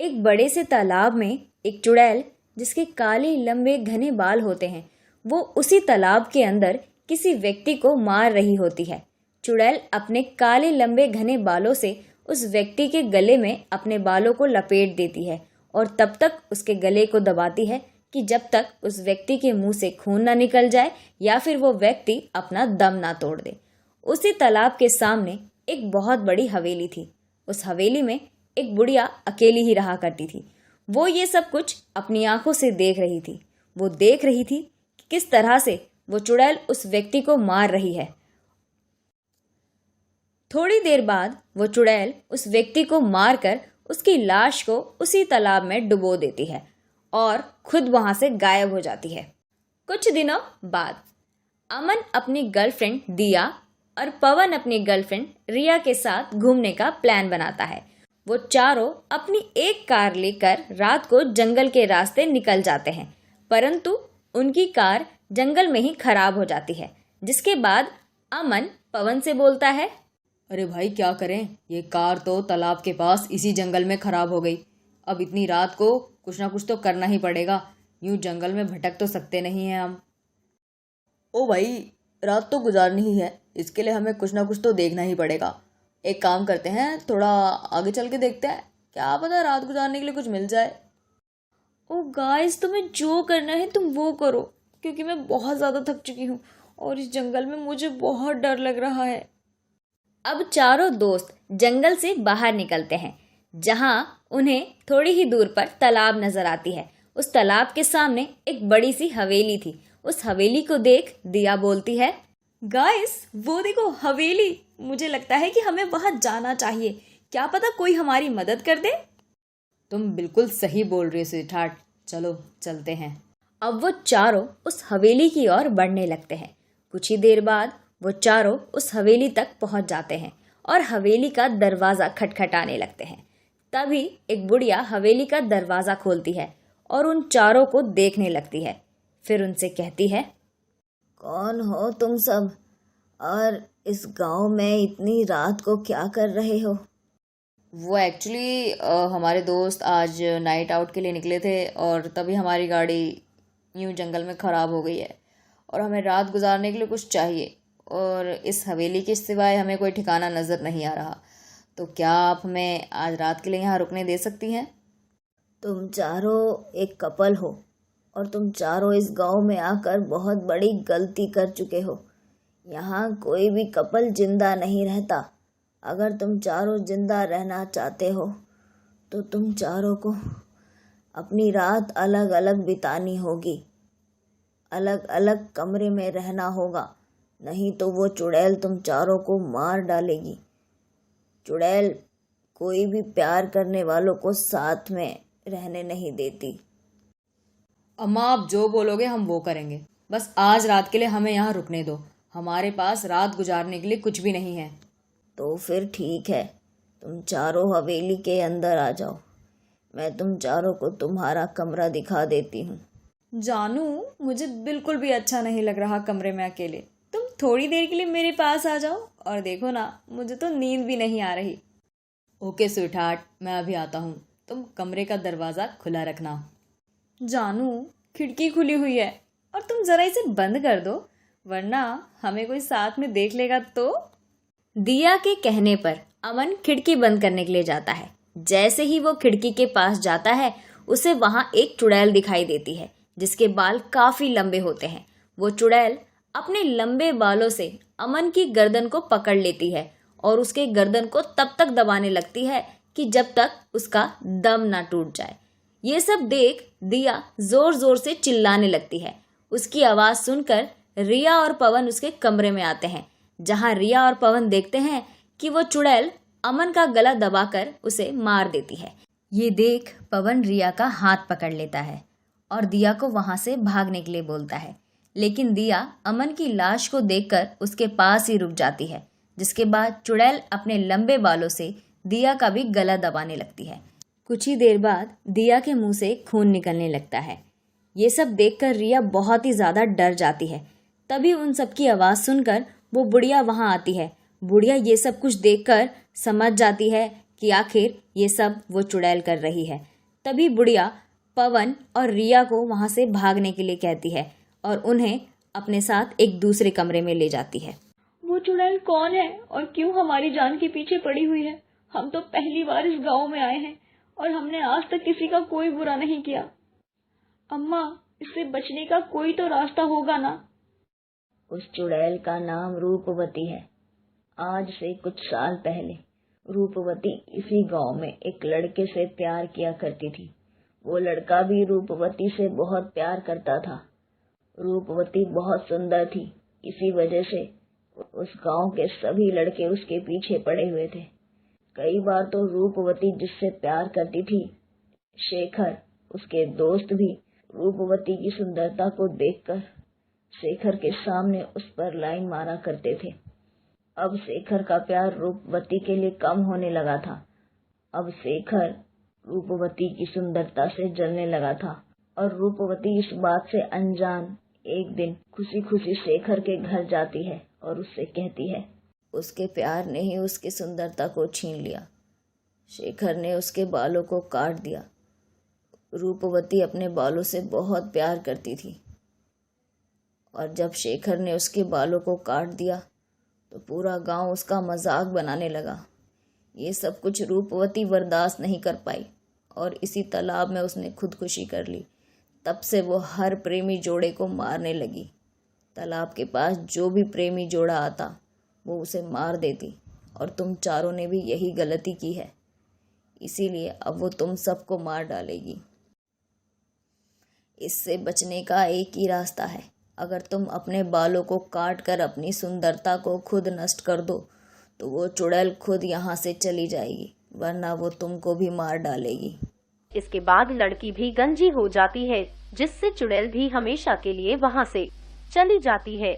एक बड़े से तालाब में एक चुड़ैल जिसके काले लंबे घने बाल होते हैं, वो उसी तालाब के अंदर किसी व्यक्ति को मार रही होती है। चुड़ैल अपने काले लंबे घने बालों से उस व्यक्ति के गले में अपने बालों को लपेट देती है और तब तक उसके गले को दबाती है कि जब तक उस व्यक्ति के मुंह से खून ना निकल जाए या फिर वो व्यक्ति अपना दम ना तोड़ दे। उसी तालाब के सामने एक बहुत बड़ी हवेली थी। उस हवेली में एक बुढ़िया अकेली ही रहा करती थी। वो ये सब कुछ अपनी आंखों से देख रही थी। वो देख रही थी कि किस तरह से वो चुड़ैल उस व्यक्ति को मार रही है। थोड़ी देर बाद वो चुड़ैल उस व्यक्ति को मारकर उसकी लाश को उसी तालाब में डुबो देती है और खुद वहां से गायब हो जाती है। कुछ दिनों बाद अमन अपनी गर्लफ्रेंड दिया और पवन अपनी गर्लफ्रेंड रिया के साथ घूमने का प्लान बनाता है। वो चारों अपनी एक कार लेकर रात को जंगल के रास्ते निकल जाते हैं, परंतु उनकी कार जंगल में ही खराब हो जाती है। जिसके बाद अमन पवन से बोलता है, अरे भाई क्या करें, ये कार तो तालाब के पास इसी जंगल में खराब हो गई। अब इतनी रात को कुछ ना कुछ तो करना ही पड़ेगा, यूं जंगल में भटक तो सकते नहीं हैं हम। ओ भाई, रात तो गुजारनी ही है, इसके लिए हमें कुछ ना कुछ तो देखना ही पड़ेगा। एक काम करते हैं, थोड़ा आगे चल के देखते हैं, क्या पता रात गुजारने के लिए कुछ मिल जाए। ओ गाइस, तुम्हें जो करना है तुम वो करो, क्योंकि मैं बहुत ज़्यादा थक चुकी हूँ और इस जंगल में मुझे बहुत डर लग रहा है। अब चारों दोस्त जंगल से बाहर निकलते हैं, जहां उन्हें थोड़ी ही दूर पर तालाब नजर आती है। उस तालाब के सामने एक बड़ी सी हवेली थी। उस हवेली को देख दिया बोलती है, गाइस वो देखो हवेली, मुझे लगता है कि हमें वहां जाना चाहिए, क्या पता कोई हमारी मदद कर दे। तुम बिल्कुल सही बोल रही हो स्वीटहार्ट, चलो चलते हैं। अब वो चारों उस हवेली की ओर बढ़ने लगते हैं। कुछ ही देर बाद वो चारों उस हवेली तक पहुंच जाते हैं और हवेली का दरवाज़ा खटखटाने लगते हैं। तभी एक बुढ़िया हवेली का दरवाज़ा खोलती है और उन चारों को देखने लगती है। फिर उनसे कहती है, कौन हो तुम सब और इस गांव में इतनी रात को क्या कर रहे हो? वो एक्चुअली हमारे दोस्त आज नाइट आउट के लिए निकले थे और तभी हमारी गाड़ी यूं जंगल में ख़राब हो गई है और हमें रात गुजारने के लिए कुछ चाहिए और इस हवेली के सिवाय हमें कोई ठिकाना नज़र नहीं आ रहा। तो क्या आप हमें आज रात के लिए यहाँ रुकने दे सकती हैं? तुम चारों एक कपल हो और तुम चारों इस गांव में आकर बहुत बड़ी गलती कर चुके हो। यहाँ कोई भी कपल जिंदा नहीं रहता। अगर तुम चारों जिंदा रहना चाहते हो तो तुम चारों को अपनी रात अलग अलग बितानी होगी, अलग अलग कमरे में रहना होगा, नहीं तो वो चुड़ैल तुम चारों को मार डालेगी। चुड़ैल कोई भी प्यार करने वालों को साथ में रहने नहीं देती। अम्मा, आप जो बोलोगे हम वो करेंगे, बस आज रात के लिए हमें यहाँ रुकने दो, हमारे पास रात गुजारने के लिए कुछ भी नहीं है। तो फिर ठीक है, तुम चारों हवेली के अंदर आ जाओ, मैं तुम चारों को तुम्हारा कमरा दिखा देती हूँ। जानू, मुझे बिल्कुल भी अच्छा नहीं लग रहा कमरे में अकेले। तुम थोड़ी देर के लिए मेरे पास आ जाओ और देखो ना, मुझे तो नींद भी नहीं आ रही। ओके स्वीटहार्ट, मैं अभी आता हूँ, तुम कमरे का दरवाज़ा खुला रखना। जानू, खिड़की खुली हुई है और तुम ज़रा इसे बंद कर दो, वरना हमें कोई साथ में देख लेगा तो। दिया के कहने पर अमन खिड़की बंद करने के लिए जाता है। जैसे ही वो खिड़की के पास जाता है, उसे वहां एक चुड़ैल दिखाई देती है जिसके बाल काफी लंबे होते हैं। वो चुड़ैल अपने लंबे बालों से अमन की गर्दन को पकड़ लेती है और उसके गर्दन को तब तक दबाने लगती है कि जब तक उसका दम ना टूट जाए। ये सब देख दिया जोर जोर से चिल्लाने लगती है। उसकी आवाज सुनकर रिया और पवन उसके कमरे में आते हैं, जहां रिया और पवन देखते हैं कि वो चुड़ैल अमन का गला दबाकर उसे मार देती है। ये देख पवन रिया का हाथ पकड़ लेता है और दिया को वहां से भागने के लिए बोलता है, लेकिन दिया अमन की लाश को देखकर उसके पास ही रुक जाती है। जिसके बाद चुड़ैल अपने लंबे बालों से दिया का भी गला दबाने लगती है। कुछ ही देर बाद दिया के मुंह से खून निकलने लगता है। ये सब देखकर रिया बहुत ही ज्यादा डर जाती है। तभी उन सबकी आवाज सुनकर वो बुढ़िया वहां आती है। बुढ़िया ये सब कुछ देखकर समझ जाती है कि आखिर ये सब वो चुड़ैल कर रही है। तभी बुढ़िया पवन और रिया को वहाँ से भागने के लिए कहती है और उन्हें अपने साथ एक दूसरे कमरे में ले जाती है। वो चुड़ैल कौन है और क्यों हमारी जान के पीछे पड़ी हुई है? हम तो पहली बार इस गांव में आए हैं और हमने आज तक किसी का कोई बुरा नहीं किया। अम्मा, इससे बचने का कोई तो रास्ता होगा ना? उस चुड़ैल का नाम रूपवती है। आज से कुछ साल पहले रूपवती इसी गांव में एक लड़के से प्यार किया करती थी। वो लड़का भी रूपवती से बहुत प्यार करता था। रूपवती बहुत सुंदर थी, इसी वजह से उस गांव के सभी लड़के उसके पीछे पड़े हुए थे। कई बार तो रूपवती जिससे प्यार करती थी, शेखर, उसके दोस्त भी रूपवती की सुंदरता को देखकर शेखर के सामने उस पर लाइन मारा करते थे। अब शेखर का प्यार रूपवती के लिए कम होने लगा था। अब शेखर रूपवती की सुंदरता से जलने लगा था और रूपवती इस बात से अनजान एक दिन खुशी खुशी शेखर के घर जाती है और उससे कहती है, उसके प्यार ने ही उसकी सुंदरता को छीन लिया। शेखर ने उसके बालों को काट दिया। रूपवती अपने बालों से बहुत प्यार करती थी और जब शेखर ने उसके बालों को काट दिया तो पूरा गांव उसका मजाक बनाने लगा। ये सब कुछ रूपवती बर्दाश्त नहीं कर पाई और इसी तालाब में उसने खुदकुशी कर ली। तब से वो हर प्रेमी जोड़े को मारने लगी। तालाब के पास जो भी प्रेमी जोड़ा आता वो उसे मार देती और तुम चारों ने भी यही गलती की है, इसीलिए अब वो तुम सबको मार डालेगी। इससे बचने का एक ही रास्ता है। अगर तुम अपने बालों को काट कर अपनी सुंदरता को खुद नष्ट कर दो तो वो चुड़ैल खुद यहाँ से चली जाएगी, वरना वो तुमको भी मार डालेगी। इसके बाद लड़की भी गंजी हो जाती है, जिससे चुड़ैल भी हमेशा के लिए वहां से चली जाती है।